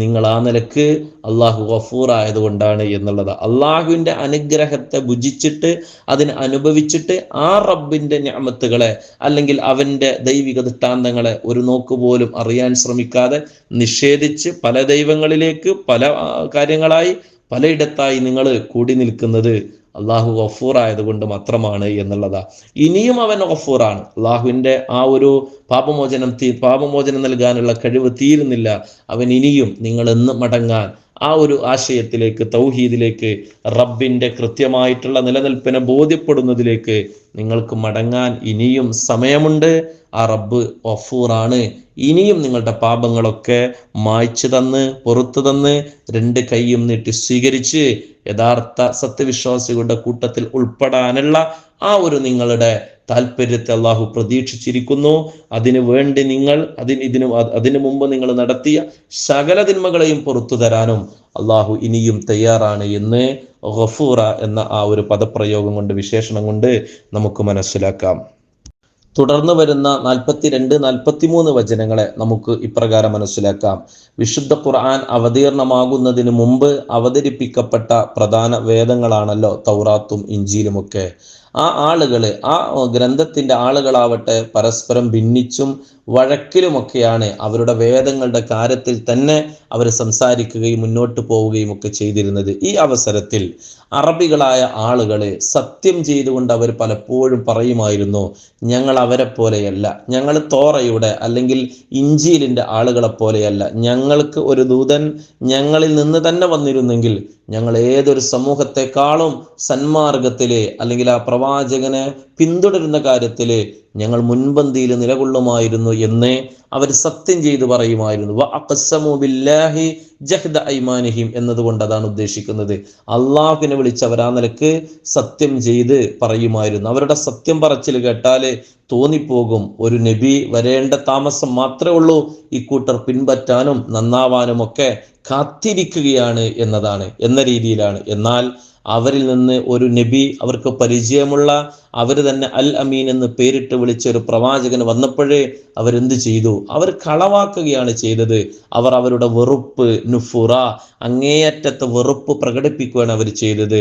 നിങ്ങൾ ആ നിലക്ക് അള്ളാഹു ഗഫൂർ ആയതുകൊണ്ടാണ് എന്നുള്ളത്. അള്ളാഹുവിന്റെ അനുഗ്രഹത്തെ ഭുജിച്ചിട്ട് അതിനെ അനുഭവിച്ചിട്ട് ആ റബ്ബിന്റെ നിഅമത്തുകളെ അല്ലെങ്കിൽ അവന്റെ ദൈവിക ദൃഷ്ടാന്തങ്ങളെ ഒരു നോക്കുപോലും അറിയാൻ ശ്രമിക്കാതെ നിഷേധിച്ച് പല ദൈവങ്ങളിലേക്ക് പല കാര്യങ്ങളായി പലയിടത്തായി നിങ്ങൾ കൂടി നിൽക്കുന്നത് അള്ളാഹു ഗഫൂർ ആയതുകൊണ്ട് മാത്രമാണ് എന്നുള്ളതാ. ഇനിയും അവൻ ഗഫൂറാണ്. അള്ളാഹുവിന്റെ ആ ഒരു പാപമോചനം നൽകാനുള്ള കഴിവ് തീരുന്നില്ല. അവൻ ഇനിയും നിങ്ങൾ എന്ന് മടങ്ങാൻ ആ ഒരു ആശയത്തിലേക്ക്, തൗഹീദിലേക്ക്, റബ്ബിന്റെ കൃത്യമായിട്ടുള്ള നിലനിൽപ്പിനെ ബോധ്യപ്പെടുന്നതിലേക്ക് നിങ്ങൾക്ക് മടങ്ങാൻ ഇനിയും സമയമുണ്ട്. ആ റബ്ബ് ഗഫൂറാണ്. ഇനിയും നിങ്ങളുടെ പാപങ്ങളൊക്കെ മായ്ച്ചു തന്ന് പുറത്തു തന്ന് രണ്ട് കൈയും നീട്ടി സ്വീകരിച്ച് യഥാർത്ഥ സത്യവിശ്വാസികളുടെ കൂട്ടത്തിൽ ഉൾപ്പെടാനുള്ള ആ ഒരു നിങ്ങളുടെ താല്പര്യത്തെ അള്ളാഹു പ്രതീക്ഷിച്ചിരിക്കുന്നു. അതിനു വേണ്ടി നിങ്ങൾ അതിനു മുമ്പ് നിങ്ങൾ നടത്തിയ സകല തിന്മകളെയും പുറത്തു തരാനും അള്ളാഹു ഇനിയും തയ്യാറാണ് എന്ന് ഗഫൂറ എന്ന ആ ഒരു പദപ്രയോഗം കൊണ്ട്, വിശേഷണം കൊണ്ട് നമുക്ക് മനസ്സിലാക്കാം. തുടർന്ന് വരുന്ന 42, 43 വചനങ്ങളെ നമുക്ക് ഇപ്രകാരം മനസ്സിലാക്കാം. വിശുദ്ധ ഖുർആൻ അവതീർണമാകുന്നതിന് മുമ്പ് അവതരിപ്പിക്കപ്പെട്ട പ്രധാന വേദങ്ങളാണല്ലോ തൗറാത്തും ഇഞ്ചീലും ഒക്കെ. ആ ആളുകള്, ആ ഗ്രന്ഥത്തിന്റെ ആളുകളാവട്ടെ പരസ്പരം ഭിന്നിച്ചും വഴക്കിലുമൊക്കെയാണ് അവരുടെ വേദങ്ങളുടെ കാര്യത്തിൽ തന്നെ അവർ സംസാരിക്കുകയും മുന്നോട്ട് പോവുകയും ഒക്കെ ചെയ്തിരുന്നത്. ഈ അവസരത്തിൽ അറബികളായ ആളുകളെ സത്യം ചെയ്തുകൊണ്ട് അവർ പലപ്പോഴും പറയുമായിരുന്നു, ഞങ്ങൾ അവരെ പോലെയല്ല, ഞങ്ങൾ തോറയുടെ അല്ലെങ്കിൽ ഇഞ്ചീലിന്റെ ആളുകളെ പോലെയല്ല, ഞങ്ങൾക്ക് ഒരു ദൂതൻ ഞങ്ങളിൽ നിന്ന് തന്നെ വന്നിരുന്നെങ്കിൽ ഞങ്ങൾ ഏതൊരു സമൂഹത്തെക്കാളും സന്മാർഗത്തിലെ അല്ലെങ്കിൽ ആ പ്രവാചകനെ പിന്തുടരുന്ന കാര്യത്തില് ഞങ്ങൾ മുൻപന്തിയിൽ നിലകൊള്ളുമായിരുന്നു എന്ന് അവർ സത്യം ചെയ്ത് പറയുമായിരുന്നു. വഅഖ്സമു ബില്ലാഹി ജഹ്ദ ഐമാനിഹിം എന്നതുകൊണ്ട് അതാണ് ഉദ്ദേശിക്കുന്നത്. അള്ളാഹുവിനെ വിളിച്ച് അവർ ആ നിലക്ക് സത്യം ചെയ്ത് പറയുമായിരുന്നു. അവരുടെ സത്യം പറച്ചിൽ കേട്ടാല് തോന്നിപ്പോകും ഒരു നബി വരേണ്ട താമസം മാത്രമേ ഉള്ളൂ, ഇക്കൂട്ടർ പിൻപറ്റാനും നന്നാവാനും ഒക്കെ കാത്തിരിക്കുകയാണ് എന്ന രീതിയിലാണ്. എന്നാൽ അവരിൽ നിന്ന് ഒരു നബി, അവർക്ക് പരിചയമുള്ള, അവർ തന്നെ അൽ അമീൻ എന്ന് പേരിട്ട് വിളിച്ച ഒരു പ്രവാചകൻ വന്നപ്പോഴേ അവരെന്ത് ചെയ്തു? അവർ കളവാക്കുകയാണ് ചെയ്തത്. അവർ അവരുടെ വെറുപ്പ്, നുഫുറ, അങ്ങേയറ്റത്തെ വെറുപ്പ് പ്രകടിപ്പിക്കുകയാണ് അവർ ചെയ്തത്.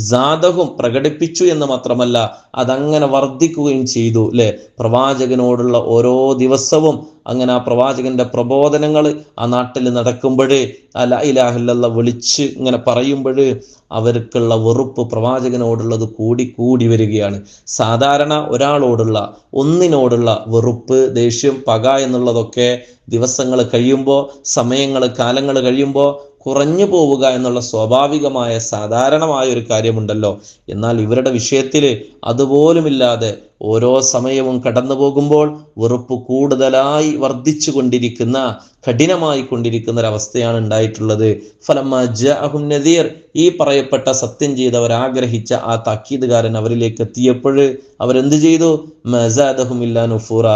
ജാദഹും പ്രകടിപ്പിച്ചു എന്ന് മാത്രമല്ല, അതങ്ങനെ വർദ്ധിക്കുകയും ചെയ്തു. അല്ലെ, പ്രവാചകനോടുള്ള ഓരോ ദിവസവും അങ്ങനെ ആ പ്രവാചകന്റെ പ്രബോധനങ്ങൾ ആ നാട്ടിൽ നടക്കുമ്പോഴേ, ലാ ഇലാഹ ഇല്ലല്ലാഹ് വിളിച്ച് ഇങ്ങനെ പറയുമ്പോഴേ അവർക്കുള്ള വെറുപ്പ്, പ്രവാചകനോടുള്ളത് കൂടി വരികയാണ്. സാധാരണ ഒരാളോടുള്ള, ഒന്നിനോടുള്ള വെറുപ്പ്, ദേഷ്യം, പക എന്നുള്ളതൊക്കെ ദിവസങ്ങൾ കഴിയുമ്പോൾ, സമയങ്ങൾ, കാലങ്ങൾ കഴിയുമ്പോൾ കുറഞ്ഞു പോവുക എന്നുള്ള സ്വാഭാവികമായ സാധാരണമായ ഒരു കാര്യമുണ്ടല്ലോ. എന്നാൽ ഇവരുടെ വിഷയത്തിൽ അതുപോലുമില്ലാതെ ഓരോ സമയവും കടന്നു പോകുമ്പോൾ വെറുപ്പ് കൂടുതലായി വർദ്ധിച്ചു കൊണ്ടിരിക്കുന്ന, കഠിനമായി കൊണ്ടിരിക്കുന്ന ഒരവസ്ഥയാണ് ഉണ്ടായിട്ടുള്ളത്. ഫലമ്മ ജഅഹും നദീർ, ഈ പറയപ്പെട്ട സത്യം ചെയ്തവർ ആഗ്രഹിച്ച ആ താക്കീതുകാരൻ അവരിലേക്ക് എത്തിയപ്പോൾ അവരെന്ത് ചെയ്തു? മസാദഹും ഇല്ലാ നുഫൂറ,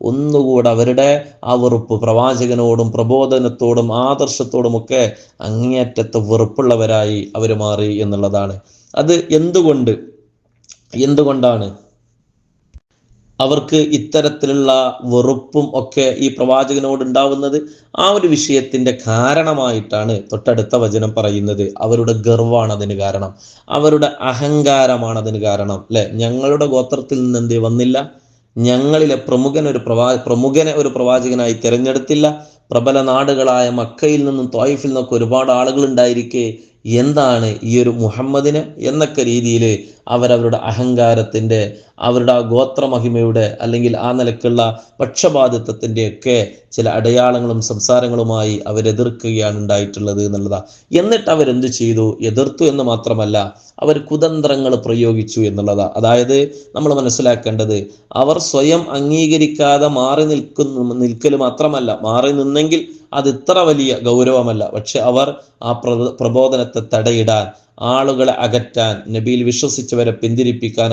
ഒന്നുകൂടെ അവരുടെ ആ വെറുപ്പ്, പ്രവാചകനോടും പ്രബോധനത്തോടും ആദർശത്തോടും ഒക്കെ അങ്ങേയറ്റത്തെ വെറുപ്പുള്ളവരായി അവർ മാറി എന്നുള്ളതാണ്. അത് എന്തുകൊണ്ടാണ് അവർക്ക് ഇത്തരത്തിലുള്ള വെറുപ്പും ഒക്കെ ഈ പ്രവാചകനോട് ഉണ്ടാവുന്നത്? ആ ഒരു വിഷയത്തിന്റെ കാരണമായിട്ടാണ് തൊട്ടടുത്ത വചനം പറയുന്നത്. അവരുടെ ഗർവാണ് അതിന് കാരണം, അവരുടെ അഹങ്കാരമാണ് അതിന് കാരണം. അല്ലെ, ഞങ്ങളുടെ ഗോത്രത്തിൽ നിന്ന് എന്തേ വന്നില്ല, ഞങ്ങളിലെ പ്രമുഖനെ ഒരു പ്രവാചകനായി തിരഞ്ഞെടുത്തില്ല, പ്രബല നാടുകളായ മക്കയിൽ നിന്നും ത്വായിഫിൽ നിന്നൊക്കെ ഒരുപാട് ആളുകൾ ഉണ്ടായിരിക്കെ എന്താണ് ഈ ഒരു മുഹമ്മദിന് എന്നൊക്കെ രീതിയിൽ അവരവരുടെ അഹങ്കാരത്തിൻ്റെ, അവരുടെ ഗോത്രമഹിമയുടെ അല്ലെങ്കിൽ ആ നിലക്കുള്ള പക്ഷപാതിത്വത്തിൻ്റെയൊക്കെ ചില അടയാളങ്ങളും സംസാരങ്ങളുമായി അവരെതിർക്കുകയാണ് ഉണ്ടായിട്ടുള്ളത് എന്നുള്ളതാണ്. എന്നിട്ട് അവരെന്ത് ചെയ്തു? എതിർത്തു എന്ന് മാത്രമല്ല, അവർ കുതന്ത്രങ്ങൾ പ്രയോഗിച്ചു എന്നുള്ളതാണ്. അതായത് നമ്മൾ മനസ്സിലാക്കേണ്ടത്, അവർ സ്വയം അംഗീകരിക്കാതെ മാറി നിൽക്കൽ മാത്രമല്ല, മാറി നിന്നെങ്കിൽ അത് ഇത്ര വലിയ ഗൗരവമല്ല. പക്ഷെ അവർ ആ പ്രബോധനത്തെ തടയിടാൻ, ആളുകളെ അകറ്റാൻ, നബിയിൽ വിശ്വസിച്ചവരെ പിന്തിരിപ്പിക്കാൻ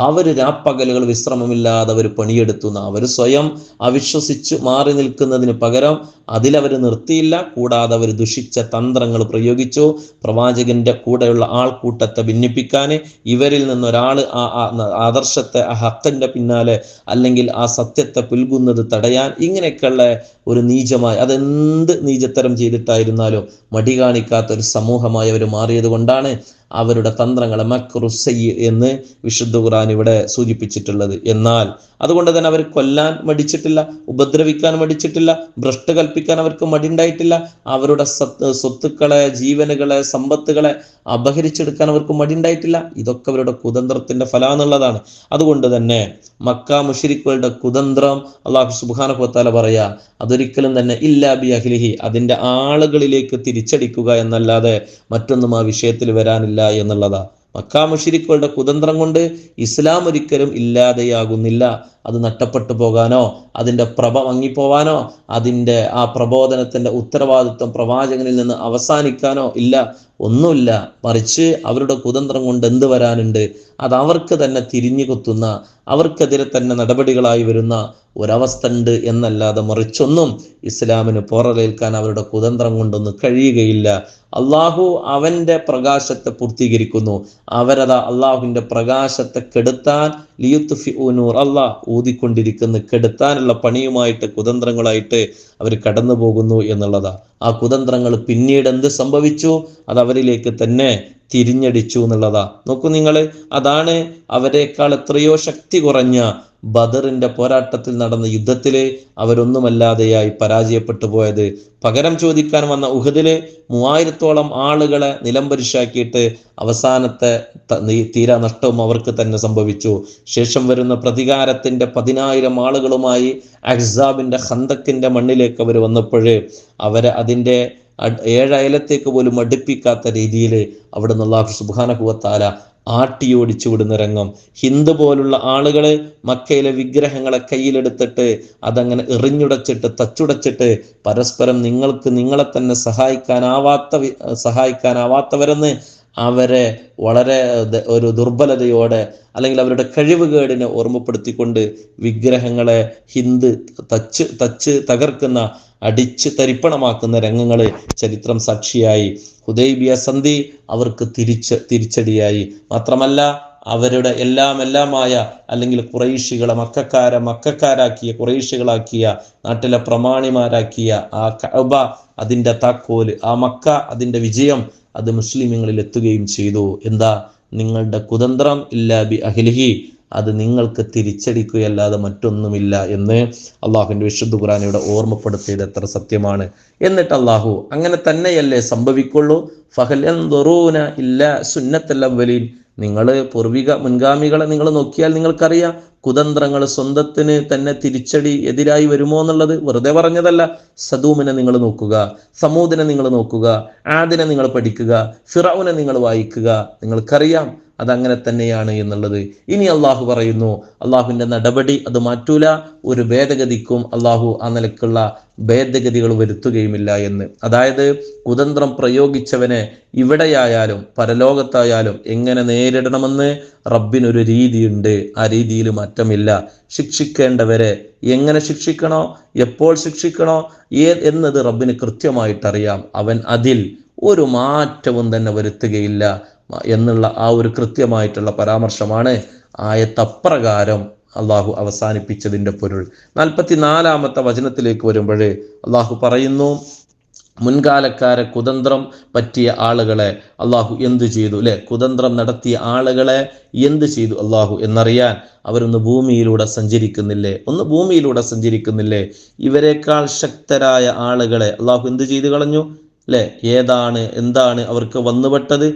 അവർ രാപ്പകലുകൾ വിശ്രമമില്ലാതെ അവർ പണിയെടുത്തു. അവർ സ്വയം അവിശ്വസിച്ച് മാറി നിൽക്കുന്നതിന് പകരം അതിലവർ നിർത്തിയില്ല. കൂടാതെ അവർ ദുഷിച്ച തന്ത്രങ്ങൾ പ്രയോഗിച്ചു. പ്രവാചകന്റെ കൂടെയുള്ള ആൾക്കൂട്ടത്തെ ഭിന്നിപ്പിക്കാൻ, ഇവരിൽ നിന്നൊരാൾ ആ ആദർശത്തെ, ആ ഹക്കിന്റെ പിന്നാലെ അല്ലെങ്കിൽ ആ സത്യത്തെ പുൽകുന്നത് തടയാൻ, ഇങ്ങനെയൊക്കെയുള്ള ഒരു നീചമായി, അതെന്ത് നീചത്തരം ചെയ്തിട്ടായിരുന്നാലും മടി കാണിക്കാത്ത ഒരു സമൂഹമായി അവർ മാറിയത് കൊണ്ടാണ് അവരുടെ തന്ത്രങ്ങളെ മക്റുസയ്യ് എന്ന് വിശുദ്ധ ഖുർആൻ ഇവിടെ സൂചിപ്പിച്ചിട്ടുള്ളത്. എന്നാൽ അതുകൊണ്ട് തന്നെ അവർ കൊല്ലാൻ മടിച്ചിട്ടില്ല, ഉപദ്രവിക്കാൻ മടിച്ചിട്ടില്ല, ഭ്രഷ്ട് കൽപ്പിക്കാൻ അവർക്ക് മടിയുണ്ടായിട്ടില്ല. അവരുടെ സ്വത്തുക്കളെ, ജീവനുകളെ, സമ്പത്തുകളെ അപഹരിച്ചെടുക്കാൻ അവർക്ക് മടിയുണ്ടായിട്ടില്ല. ഇതൊക്കെ അവരുടെ കുതന്ത്രത്തിന്റെ ഫലാന്നുള്ളതാണ്. അതുകൊണ്ട് തന്നെ മക്ക മുശ്രിക്കുകളുടെ കുതന്ത്രം അല്ലാഹു സുബ്ഹാനഹു വ തആല പറയാ, അതൊരിക്കലും തന്നെ ഇല്ലാ ബി അഹ്ലിഹി, അതിന്റെ ആളുകളിലേക്ക് തിരിച്ചടിക്കുക എന്നല്ലാതെ മറ്റൊന്നും ആ വിഷയത്തിൽ വരാനില്ല എന്നുള്ളതാ. മക്ക മുശ്രിക്കുകളുടെ കുതന്ത്രം കൊണ്ട് ഇസ്ലാം ഒരിക്കലും ഇല്ലാതെയാകുന്നില്ല. അത് നഷ്ടപ്പെട്ടു പോകാനോ അതിൻ്റെ പ്രഭ മങ്ങിപ്പോവാനോ അതിൻ്റെ ആ പ്രബോധനത്തിൻ്റെ ഉത്തരവാദിത്വം പ്രവാചകനിൽ നിന്ന് അവസാനിക്കാനോ ഇല്ല, ഒന്നുമില്ല. മറിച്ച് അവരുടെ കുതന്ത്രം കൊണ്ട് എന്ത് വരാനുണ്ട്? അത് അവർക്ക് തന്നെ തിരിഞ്ഞു കുത്തുന്ന, അവർക്കെതിരെ തന്നെ നടപടികളായി വരുന്ന ഒരവസ്ഥ ഉണ്ട് എന്നല്ലാതെ മറിച്ചൊന്നും ഇസ്ലാമിന് പോറലേൽക്കാൻ അവരുടെ കുതന്ത്രം കൊണ്ടൊന്നും കഴിയുകയില്ല. അള്ളാഹു അവന്റെ പ്രകാശത്തെ പൂർത്തീകരിക്കുന്നു. അവരതാ അള്ളാഹുവിന്റെ പ്രകാശത്തെ കെടുത്താൻ ലിയുത്ഫിഉനൂർ, അള്ളാഹ് ഊതിക്കൊണ്ടിരിക്കുന്ന കെടുത്താനുള്ള പണിയുമായിട്ട്, കുതന്ത്രങ്ങളായിട്ട് അവർ കടന്നു പോകുന്നു എന്നുള്ളതാ. ആ കുതന്ത്രങ്ങൾ പിന്നീട് എന്ത് സംഭവിച്ചു? അത് അവരിലേക്ക് തന്നെ തിരിഞ്ഞടിച്ചു എന്നുള്ളതാ. നോക്കൂ നിങ്ങൾ, അതാണ് അവരെക്കാൾ എത്രയോ ശക്തി കുറഞ്ഞ ബദറിന്റെ പോരാട്ടത്തിൽ നടന്ന യുദ്ധത്തില് അവരൊന്നുമല്ലാതെയായി പരാജയപ്പെട്ടു പോയത്. പകരം ചോദിക്കാൻ വന്ന ഉഹദില് 3000-ഓളം ആളുകളെ നിലംപരിശാക്കിയിട്ട് അവസാനത്തെ തീരാ നഷ്ടവും അവർക്ക് തന്നെ സംഭവിച്ചു. ശേഷം വരുന്ന പ്രതികാരത്തിന്റെ 10,000 ആളുകളുമായി അഹ്സാബിന്റെ ഖന്തക്കിന്റെ മണ്ണിലേക്ക് അവർ വന്നപ്പോഴേ അവരെ അതിന്റെ 7 അയലത്തേക്ക് പോലും അടുപ്പിക്കാത്ത രീതിയിൽ അവിടുന്ന് അല്ലാഹു സുബ്ഹാനഹു വ തആല ആട്ടിയോടിച്ചു വിടുന്ന രംഗം. ഹിന്ദു പോലുള്ള ആളുകള് മക്കയിലെ വിഗ്രഹങ്ങളെ കയ്യിലെടുത്തിട്ട് അതങ്ങനെ എറിഞ്ഞുടച്ചിട്ട് തച്ചുടച്ചിട്ട് പരസ്പരം നിങ്ങൾക്ക് നിങ്ങളെ തന്നെ സഹായിക്കാനാവാത്തവരെന്ന് അവരെ വളരെ ഒരു ദുർബലതയോടെ അല്ലെങ്കിൽ അവരുടെ കഴിവുകേടിനെ ഓർമ്മപ്പെടുത്തിക്കൊണ്ട് വിഗ്രഹങ്ങളെ തച്ച് തകർക്കുന്ന, അടിച്ച് തരിപ്പണമാക്കുന്ന രംഗങ്ങള് ചരിത്രം സാക്ഷിയായി. ഹുദൈബിയ സന്ധി അവർക്ക് തിരിച്ചടിയായി. മാത്രമല്ല അവരുടെ എല്ലാമായ അല്ലെങ്കിൽ ഖുറൈശികളെ മക്കക്കാരാക്കിയ, ഖുറൈശികളാക്കിയ, നാട്ടിലെ പ്രമാണിമാരാക്കിയ ആ കഅബ, അതിൻ്റെ താക്കോല്, ആ മക്ക, അതിൻ്റെ വിജയം അത് മുസ്ലിമീങ്ങളിൽ എത്തുകയും ചെയ്തു. എന്താ? നിങ്ങളുടെ കുതന്ത്രം ഇല്ലാ ബി അഹ്ലിഹി, അത് നിങ്ങൾക്ക് തിരിച്ചടിക്കുകയല്ലാതെ മറ്റൊന്നുമില്ല എന്ന് അള്ളാഹുവിൻ്റെ വിശുദ്ധ ഖുർആൻ ഇവിടെ ഓർമ്മപ്പെടുത്തിയത് എത്ര സത്യമാണ്. എന്നിട്ട് അള്ളാഹു അങ്ങനെ തന്നെയല്ലേ സംഭവിക്കുള്ളൂ. ഫഹൽ യൻദുറൂന ഇല്ലാ സുന്നത്തൽ അവ്വലീൻ, നിങ്ങൾ മുൻഗാമികളെ നിങ്ങൾ നോക്കിയാൽ നിങ്ങൾക്കറിയാം കുതന്ത്രങ്ങൾ സ്വന്തത്തിന് തന്നെ തിരിച്ചടി എതിരായി വരുമോ എന്നുള്ളത്. വെറുതെ പറഞ്ഞതല്ല. സദൂമിനെ നിങ്ങൾ നോക്കുക, സമൂദിനെ നിങ്ങൾ നോക്കുക, ആദിനെ നിങ്ങൾ പഠിക്കുക, ഫിറഔനെ നിങ്ങൾ വായിക്കുക, നിങ്ങൾക്കറിയാം അതങ്ങനെ തന്നെയാണ് എന്നുള്ളത്. ഇനി അള്ളാഹു പറയുന്നു, അള്ളാഹുവിൻ്റെ നടപടി അത് മാറ്റൂല, ഒരു ഭേദഗതിക്കും അള്ളാഹു ആ നിലക്കുള്ള ഭേദഗതികൾ വരുത്തുകയുമില്ല എന്ന്. അതായത് കുതന്ത്രം പ്രയോഗിച്ചവനെ ഇവിടെയായാലും പരലോകത്തായാലും എങ്ങനെ നേരിടണമെന്ന് റബ്ബിനൊരു രീതിയുണ്ട്. ആ രീതിയിൽ മാറ്റമില്ല. ശിക്ഷിക്കേണ്ടവരെ എങ്ങനെ ശിക്ഷിക്കണോ, എപ്പോൾ ശിക്ഷിക്കണോ എന്നത് റബ്ബിന് കൃത്യമായിട്ടറിയാം. അവൻ അതിൽ ഒരു മാറ്റവും തന്നെ വരുത്തുകയില്ല എന്നുള്ള ആ ഒരു കൃത്യമായിട്ടുള്ള പരാമർശമാണ് ആയത്തപ്രകാരം അള്ളാഹു അവസാനിപ്പിച്ചതിൻ്റെ പൊരുൾ. 44-ാമത്തെ വചനത്തിലേക്ക് വരുമ്പോഴേ അള്ളാഹു പറയുന്നു, മുൻകാലക്കാരെ കുതന്ത്രം പറ്റിയ ആളുകളെ അള്ളാഹു എന്തു ചെയ്തു അല്ലെ? കുതന്ത്രം നടത്തിയ ആളുകളെ എന്ത് ചെയ്തു അള്ളാഹു എന്നറിയാൻ അവരൊന്ന് ഭൂമിയിലൂടെ സഞ്ചരിക്കുന്നില്ലേ? ഇവരെക്കാൾ ശക്തരായ ആളുകളെ അള്ളാഹു എന്ത് ചെയ്തു കളഞ്ഞു? അല്ലെ, എന്താണ് അവർക്ക് വന്നുപെട്ടത്,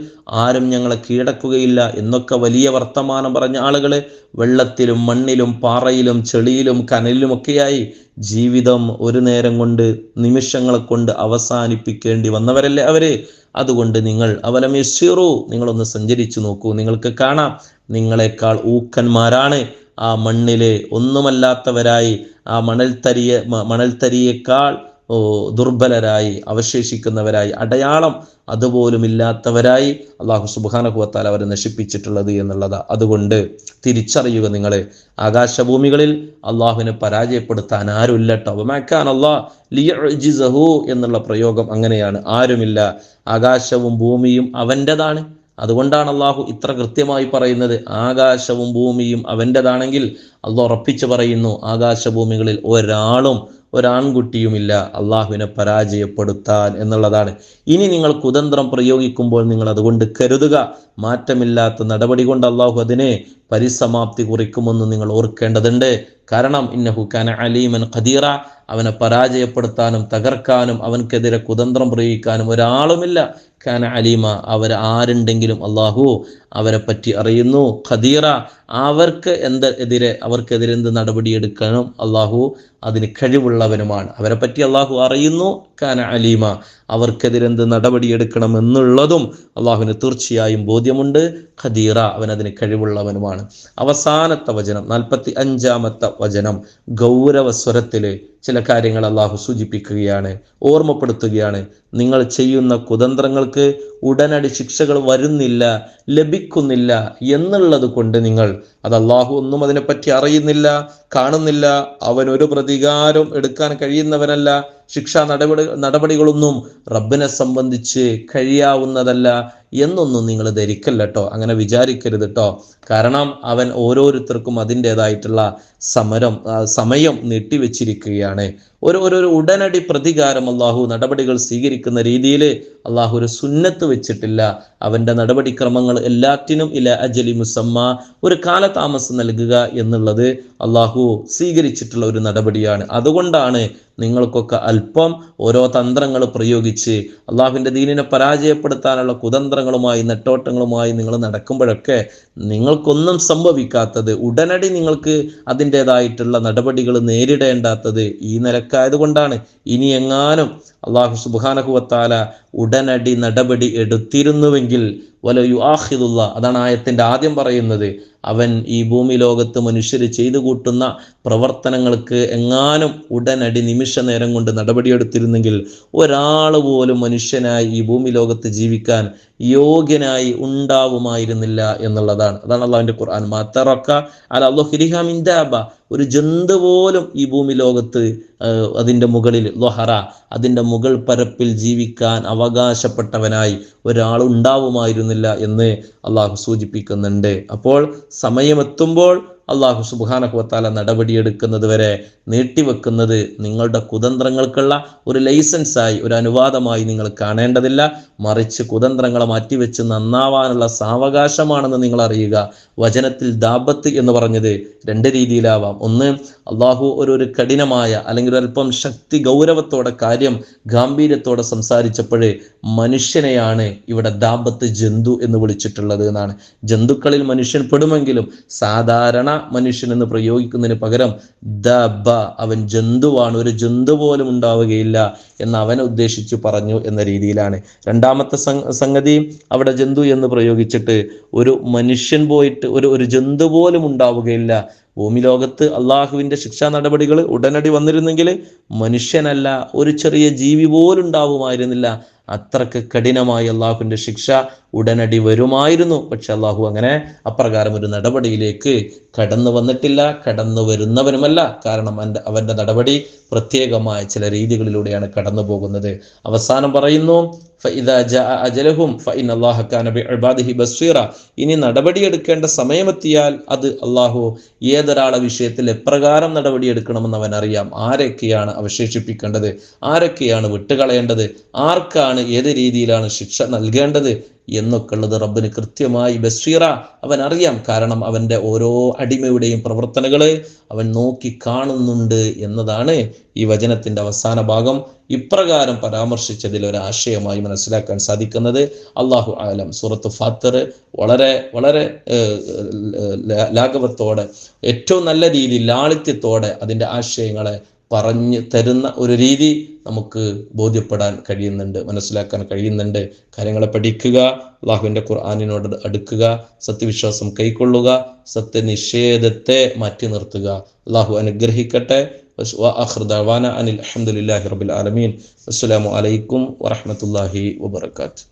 ആരും ഞങ്ങളെ കീഴടക്കുകയില്ല എന്നൊക്കെ വലിയ വർത്തമാനം പറഞ്ഞ ആളുകള് വെള്ളത്തിലും മണ്ണിലും പാറയിലും ചെളിയിലും കനലിലുമൊക്കെയായി ജീവിതം ഒരു നേരം കൊണ്ട്, നിമിഷങ്ങളെ കൊണ്ട് അവസാനിപ്പിക്കേണ്ടി വന്നവരല്ലേ അവര്. അതുകൊണ്ട് നിങ്ങൾ അവലം യസ്സിറു, നിങ്ങളൊന്ന് സഞ്ചരിച്ചു നോക്കൂ, നിങ്ങൾക്ക് കാണാം നിങ്ങളെക്കാൾ ഊക്കന്മാരാണ് ആ മണ്ണിലെ ഒന്നുമല്ലാത്തവരായി, ആ മണൽത്തരിയേക്കാൾ ദുർബലരായി അവശേഷിക്കുന്നവരായി, അടയാളം അതുപോലും ഇല്ലാത്തവരായി അള്ളാഹു സുബ്ഹാനഹു വ തആല അവരെ നശിപ്പിച്ചിട്ടുള്ളത് എന്നുള്ളതാ. അതുകൊണ്ട് തിരിച്ചറിയുക നിങ്ങളെ, ആകാശഭൂമികളിൽ അള്ളാഹുവിനെ പരാജയപ്പെടുത്താൻ ആരുമില്ല ട്ടോ. വമാകാന അല്ലാഹു ലിയഅ്ജിസഹു എന്നുള്ള പ്രയോഗം അങ്ങനെയാണ്, ആരുമില്ല. ആകാശവും ഭൂമിയും അവൻ്റെതാണ്. അതുകൊണ്ടാണ് അള്ളാഹു ഇത്ര കൃത്യമായി പറയുന്നത്. ആകാശവും ഭൂമിയും അവൻ്റെതാണെങ്കിൽ അള്ളാഹു ഉറപ്പിച്ചു പറയുന്നു, ആകാശഭൂമികളിൽ ഒരാൺകുട്ടിയുമില്ല അള്ളാഹുവിനെ പരാജയപ്പെടുത്താൻ എന്നുള്ളതാണ്. ഇനി നിങ്ങൾ കുതന്ത്രം പ്രയോഗിക്കുമ്പോൾ നിങ്ങൾ അതുകൊണ്ട് കരുതുക, മാറ്റമില്ലാത്ത നടപടി കൊണ്ട് അള്ളാഹു അതിനെ പരിസമാപ്തി കുറിക്കുമെന്ന് നിങ്ങൾ ഓർക്കേണ്ടതുണ്ട്. കാരണം ഇന്നഹു കാന അലീമൻ ഖദീറ, അവനെ പരാജയപ്പെടുത്താനും തകർക്കാനും അവൻക്കെതിരെ കുതന്ത്രം പ്രയോഗിക്കാനും ഒരാളുമില്ല. കാന അലീമ, അവർ ആരുണ്ടെങ്കിലും അള്ളാഹു അവരെ പറ്റി അറിയുന്നു. ഖദീറ, അവർക്കെതിരെ എന്ത് നടപടി എടുക്കണം അള്ളാഹു അതിന് കഴിവുള്ളവനുമാണ്. അവരെ പറ്റി അള്ളാഹു അറിയുന്നു. കാന അലീമ, അവർക്കെതിരെന്ത് നടപടി എടുക്കണം എന്നുള്ളതും അള്ളാഹുവിന് തീർച്ചയായും ബോധ്യമുണ്ട്. ഖദീറ, അവൻ അതിന് കഴിവുള്ളവനുമാണ്. അവസാനത്തെ വചനം 45-ാമത്തെ വചനം ഗൗരവ സ്വരത്തില് ചില കാര്യങ്ങൾ അള്ളാഹു സൂചിപ്പിക്കുകയാണ്, ഓർമ്മപ്പെടുത്തുകയാണ്. നിങ്ങൾ ചെയ്യുന്ന കുതന്ത്രങ്ങൾക്ക് ഉടനടി ശിക്ഷകൾ വരുന്നില്ല, ലഭിക്കുന്നില്ല എന്നുള്ളത് കൊണ്ട് നിങ്ങൾ അത് അള്ളാഹു ഒന്നും അതിനെപ്പറ്റി അറിയുന്നില്ല, കാണുന്നില്ല, അവൻ ഒരു പ്രതികാരം എടുക്കാൻ കഴിയുന്നവനല്ല, ശിക്ഷാ നടപടികളൊന്നും റബ്ബിനെ സംബന്ധിച്ച് കഴിയാവുന്നതല്ല എന്നൊന്നും നിങ്ങൾ ധരിക്കല്ല കേട്ടോ, അങ്ങനെ വിചാരിക്കരുത് കേട്ടോ. കാരണം അവൻ ഓരോരുത്തർക്കും അതിൻ്റെതായിട്ടുള്ള സമയം നീട്ടിവെച്ചിരിക്കുകയാണ്. ഒരു ഉടനടി പ്രതികാരം അള്ളാഹു നടപടികൾ സ്വീകരിക്കുന്ന രീതിയിൽ അള്ളാഹു ഒരു സുന്നത്ത് വെച്ചിട്ടില്ല. അവന്റെ നടപടിക്രമങ്ങൾ എല്ലാറ്റിനും ഇല അജലി മുസമ്മ, ഒരു കാലതാമസം നൽകുക എന്നുള്ളത് അള്ളാഹു സ്വീകരിച്ചിട്ടുള്ള ഒരു നടപടിയാണ്. അതുകൊണ്ടാണ് നിങ്ങൾക്കൊക്കെ അല്പം ഓരോ തന്ത്രങ്ങൾ പ്രയോഗിച്ച് അള്ളാഹുവിൻ്റെ ദീനിനെ പരാജയപ്പെടുത്താനുള്ള കുതന്ത്രങ്ങളുമായി നെട്ടോട്ടങ്ങളുമായി നിങ്ങൾ നടക്കുമ്പോഴൊക്കെ നിങ്ങൾക്കൊന്നും സംഭവിക്കാത്തത്, ഉടനടി നിങ്ങൾക്ക് അതിൻ്റെതായിട്ടുള്ള നടപടികൾ നേരിടേണ്ടാത്തത് ഈ നിലക്കായതുകൊണ്ടാണ്. ഇനി എങ്ങാനും അള്ളാഹു സുബ്ഹാനഹു വ തആല ഉടനടി നടപടി എടുത്തിരുന്നുവെങ്കിൽ വലയുആഖിദുള്ള, അതാണ് ആയത്തിന്റെ ആദ്യം പറയുന്നത്, അവൻ ഈ ഭൂമി ലോകത്ത് മനുഷ്യർ ചെയ്തു കൂട്ടുന്ന പ്രവർത്തനങ്ങൾക്ക് എങ്ങാനും ഉടനടി നിമിഷ നേരം കൊണ്ട് നടപടിയെടുത്തിരുന്നെങ്കിൽ ഒരാൾ പോലും മനുഷ്യനായി ഈ ഭൂമി ലോകത്ത് ജീവിക്കാൻ യോഗ്യനായി ഉണ്ടാവുമായിരുന്നില്ല എന്നുള്ളതാണ്. അതാണ് അള്ളാഹുവിന്റെ ഖുർആൻ, മാതറക്ക അല അല്ലാഹി മിൻ ദാബ, ഒരു ജന്തു പോലും ഈ ഭൂമി ലോകത്ത് അതിൻ്റെ മുകളിൽ ലൊഹറ, അതിൻ്റെ മുകൾ പരപ്പിൽ ജീവിക്കാൻ അവകാശപ്പെട്ടവനായി ഒരാൾ ഉണ്ടാവുമായിരുന്നില്ല എന്ന് അള്ളാഹു സൂചിപ്പിക്കുന്നുണ്ട്. അപ്പോൾ സമയമെത്തുമ്പോൾ അള്ളാഹു സുബ്ഹാനഹു വ തആല നടപടിയെടുക്കുന്നത് വരെ നീട്ടിവെക്കുന്നത് നിങ്ങളുടെ കുതന്ത്രങ്ങൾക്കുള്ള ഒരു ലൈസൻസായി, ഒരു അനുവാദമായി നിങ്ങൾ കാണേണ്ടതില്ല. മറിച്ച് കുതന്ത്രങ്ങളെ മാറ്റിവെച്ച് നന്നാവാനുള്ള സാവകാശമാണെന്ന് നിങ്ങൾ അറിയുക. വചനത്തിൽ ദാബത്ത് എന്ന് പറഞ്ഞത് രണ്ട് രീതിയിലാവാം. ഒന്ന്, അള്ളാഹു ഒരു കഠിനമായ അല്ലെങ്കിൽ ഒരല്പം ശക്തി ഗൗരവത്തോടെ കാര്യം ഗാംഭീര്യത്തോടെ സംസാരിച്ചപ്പോഴേ മനുഷ്യനെയാണ് ഇവിടെ ദാബത്ത്, ജന്തു എന്ന് വിളിച്ചിട്ടുള്ളത് എന്നാണ്. ജന്തുക്കളിൽ മനുഷ്യൻ പെടുമെങ്കിലും സാധാരണ മനുഷ്യൻ എന്ന് പ്രയോഗിക്കുന്നതിന് പകരം ദബ, അവൻ ജന്തുവാണ്, ഒരു ജന്തു പോലും ഉണ്ടാവുകയില്ല എന്ന് അവനെ ഉദ്ദേശിച്ചു പറഞ്ഞു എന്ന രീതിയിലാണ്. രണ്ടാമത്തെ സംഗതി, അവിടെ ജന്തു എന്ന് പ്രയോഗിച്ചിട്ട് ഒരു മനുഷ്യൻ പോയിട്ട് ഒരു ജന്തു പോലും ഉണ്ടാവുകയില്ല. ഭൂമി ലോകത്ത് അള്ളാഹുവിൻ്റെ ശിക്ഷാ നടപടികൾ ഉടനടി വന്നിരുന്നെങ്കിൽ മനുഷ്യനല്ല, ഒരു ചെറിയ ജീവി പോലും ഉണ്ടാവുമായിരുന്നില്ല. അത്രക്ക് കഠിനമായി അള്ളാഹുവിൻ്റെ ശിക്ഷ ഉടനടി വരുമായിരുന്നു. പക്ഷെ അള്ളാഹു അങ്ങനെ അപ്രകാരം ഒരു നടപടിയിലേക്ക് കടന്നു വന്നിട്ടില്ല, കടന്നു വരുന്നവനുമല്ല. കാരണം അവന്റെ നടപടി പ്രത്യേകമായ ചില രീതികളിലൂടെയാണ് കടന്നു പോകുന്നത്. അവസാനം പറയുന്നു, ഇനി നടപടിയെടുക്കേണ്ട സമയമെത്തിയാൽ അത് അള്ളാഹു ഏതൊരാളെ വിഷയത്തിൽ എപ്രകാരം നടപടിയെടുക്കണമെന്ന് അവൻ അറിയാം. ആരൊക്കെയാണ് അവശേഷിപ്പിക്കേണ്ടത്, ആരൊക്കെയാണ് വിട്ടുകളയേണ്ടത്, ആർക്കാണ് ഏത് രീതിയിലാണ് ശിക്ഷ നൽകേണ്ടത് എന്നൊക്കെ ഉള്ളത് റബ്ബിന് കൃത്യമായി ബഷീറ, അവൻ അറിയാം. കാരണം അവൻ്റെ ഓരോ അടിമയുടെയും പ്രവർത്തനങ്ങൾ അവൻ നോക്കി കാണുന്നുണ്ട് എന്നതാണ് ഈ വചനത്തിൻ്റെ അവസാന ഭാഗം ഇപ്രകാരം പരാമർശിച്ചതിൽ ഒരാശയമായി മനസ്സിലാക്കാൻ സാധിക്കുന്നത്. അള്ളാഹു ആലം. സൂറത്ത് ഫാത്തിർ വളരെ വളരെ ലാഘവത്തോടെ, ഏറ്റവും നല്ല രീതിയിൽ, ലാളിത്യത്തോടെ അതിൻ്റെ ആശയങ്ങളെ പറഞ്ഞു തരുന്ന ഒരു രീതി നമുക്ക് ബോധ്യപ്പെടാൻ കഴിയുന്നുണ്ട്, മനസ്സിലാക്കാൻ കഴിയുന്നുണ്ട്. കാര്യങ്ങളെ പഠിക്കുക, അള്ളാഹുവിൻ്റെ ഖുർആനിനോട് അടുക്കുക, സത്യവിശ്വാസം കൈക്കൊള്ളുക, സത്യനിഷേധത്തെ മാറ്റി നിർത്തുക. അള്ളാഹു അനുഗ്രഹിക്കട്ടെ. അനിൽ അൽഹംദുലില്ലാഹി റബ്ബിൽ ആലമീൻ. അസ്സലാമു അലൈക്കും വറഹ്മത്തുള്ളാഹി വബറകാതുഹു.